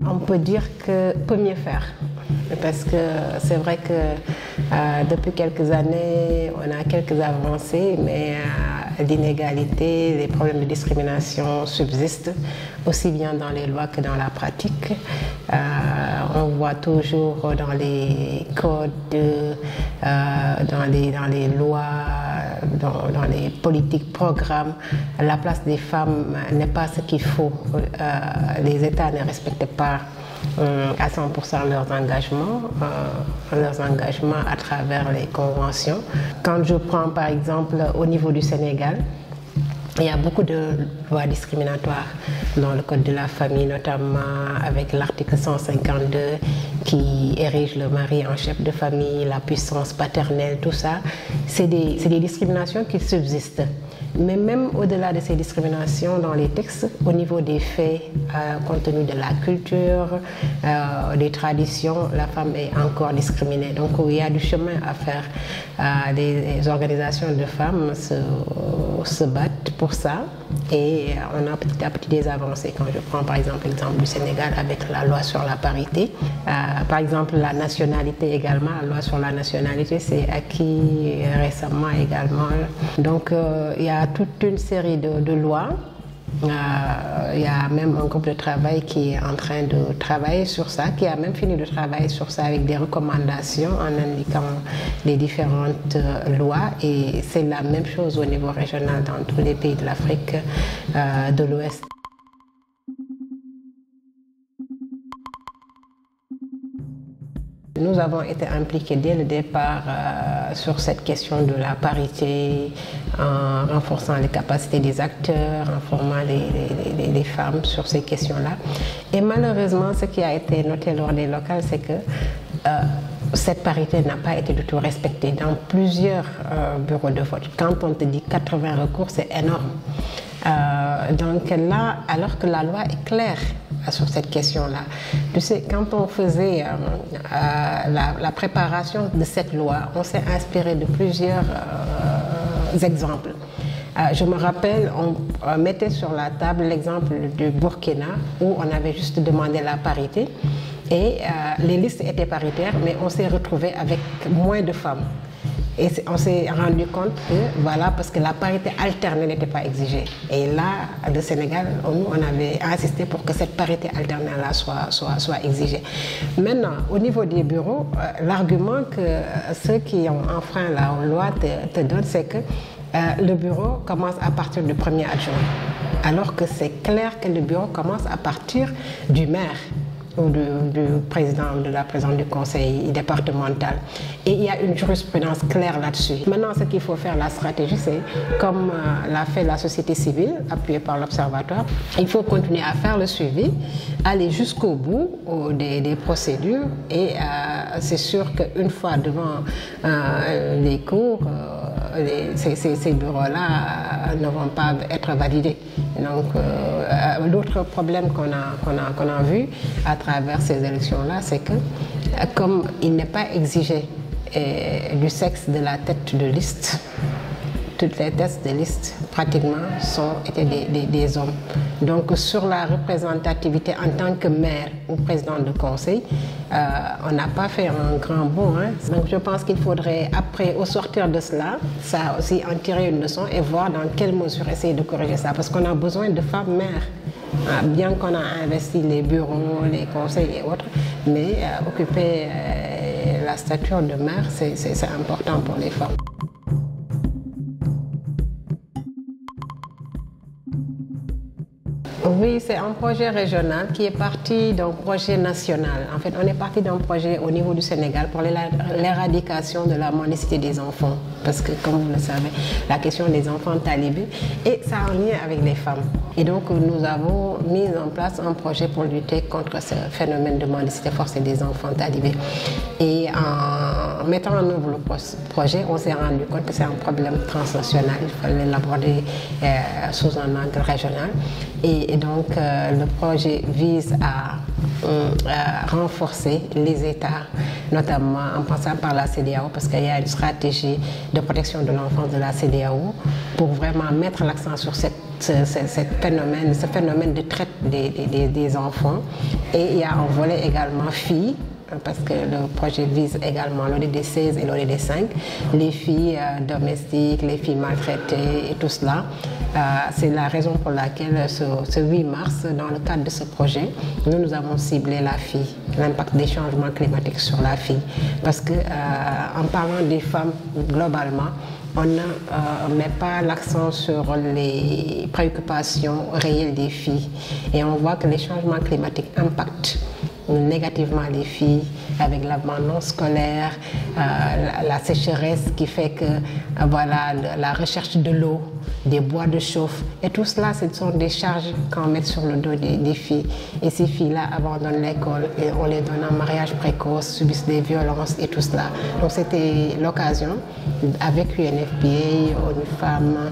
On peut dire que peut mieux faire. Parce que c'est vrai que depuis quelques années, on a quelques avancées, mais l'inégalité, les problèmes de discrimination subsistent, aussi bien dans les lois que dans la pratique. On voit toujours dans les codes, dans les lois, dans les politiques, programmes, la place des femmes n'est pas ce qu'il faut. Les États ne respectent pas à 100% leurs engagements à travers les conventions. Quand je prends par exemple au niveau du Sénégal, il y a beaucoup de lois discriminatoires dans le code de la famille, notamment avec l'article 152 qui érige le mari en chef de famille, la puissance paternelle, tout ça. C'est des discriminations qui subsistent. Mais même au-delà de ces discriminations dans les textes, au niveau des faits, compte tenu de la culture, des traditions, la femme est encore discriminée. Donc il y a du chemin à faire. Les organisations de femmes se battent pour ça et on a petit à petit des avancées. Quand je prends par exemple l'exemple du Sénégal avec la loi sur la parité, par exemple la nationalité également, la loi sur la nationalité c'est acquis récemment également. Donc il y a toute une série de lois. Il y a même un groupe de travail qui est en train de travailler sur ça, qui a même fini de travailler sur ça avec des recommandations en indiquant les différentes lois. Et c'est la même chose au niveau régional dans tous les pays de l'Afrique de l'Ouest. Nous avons été impliqués dès le départ sur cette question de la parité, en renforçant les capacités des acteurs, en formant les femmes sur ces questions-là. Et malheureusement, ce qui a été noté lors des locales, c'est que cette parité n'a pas été du tout respectée dans plusieurs bureaux de vote. Quand on te dit 80 recours, c'est énorme. Donc là, alors que la loi est claire sur cette question-là, tu sais, quand on faisait la préparation de cette loi, on s'est inspiré de plusieurs exemples. Je me rappelle, on mettait sur la table l'exemple du Burkina où on avait juste demandé la parité et les listes étaient paritaires, mais on s'est retrouvé avec moins de femmes. Et on s'est rendu compte que, voilà, parce que la parité alternée n'était pas exigée. Et là, le Sénégal, nous, on avait insisté pour que cette parité alternée-là soit exigée. Maintenant, au niveau des bureaux, l'argument que ceux qui ont enfreint la loi te donnent, c'est que le bureau commence à partir du premier adjoint. Alors que c'est clair que le bureau commence à partir du maire ou du président, de la présidente du conseil départemental. Et il y a une jurisprudence claire là-dessus. Maintenant, ce qu'il faut faire, la stratégie, c'est comme l'a fait la société civile, appuyée par l'Observatoire, il faut continuer à faire le suivi, aller jusqu'au bout des procédures et c'est sûr qu'une fois devant les cours, ces bureaux-là ne vont pas être validés. Donc, l'autre problème qu'on a vu à travers ces élections-là, c'est que comme il n'est pas exigé du sexe de la tête de liste, toutes les têtes de liste pratiquement étaient des hommes. Donc sur la représentativité en tant que maire ou président de conseil, on n'a pas fait un grand bond. Donc je pense qu'il faudrait après, au sortir de cela, ça aussi en tirer une leçon et voir dans quelle mesure essayer de corriger ça. Parce qu'on a besoin de femmes maires. Bien qu'on a investi les bureaux, les conseils et autres, mais occuper la stature de maire, c'est important pour les femmes. Oui, c'est un projet régional qui est parti d'un projet national. En fait, on est parti d'un projet au niveau du Sénégal pour l'éradication de la mendicité des enfants. Parce que, comme vous le savez, la question des enfants talibés, et ça a un lien avec les femmes. Et donc, nous avons mis en place un projet pour lutter contre ce phénomène de mendicité forcée des enfants talibés. Et mettant en œuvre le projet, on s'est rendu compte que c'est un problème transnational, il fallait l'aborder sous un angle régional. Et donc, le projet vise à renforcer les États, notamment en passant par la CEDEAO, parce qu'il y a une stratégie de protection de l'enfance de la CEDEAO, pour vraiment mettre l'accent sur ce phénomène de traite des enfants. Et il y a un volet également filles, parce que le projet vise également l'ODD 16 et l'ODD 5, les filles domestiques, les filles maltraitées et tout cela. C'est la raison pour laquelle ce 8 mars, dans le cadre de ce projet, nous avons ciblé la fille, l'impact des changements climatiques sur la fille. Parce que en parlant des femmes globalement, on ne met pas l'accent sur les préoccupations réelles des filles. Et on voit que les changements climatiques impactent négativement les filles, avec l'abandon scolaire, la sécheresse qui fait que voilà, la recherche de l'eau, des bois de chauffe, et tout cela, ce sont des charges qu'on met sur le dos des filles. Et ces filles-là abandonnent l'école et on les donne en mariage précoce, subissent des violences et tout cela. Donc c'était l'occasion, avec UNFPA, ONU Femmes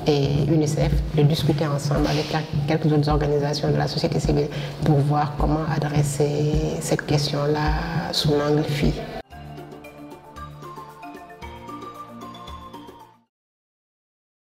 et UNICEF, de discuter ensemble avec quelques autres organisations de la société civile pour voir comment adresser cette question-là sous l'angle fille.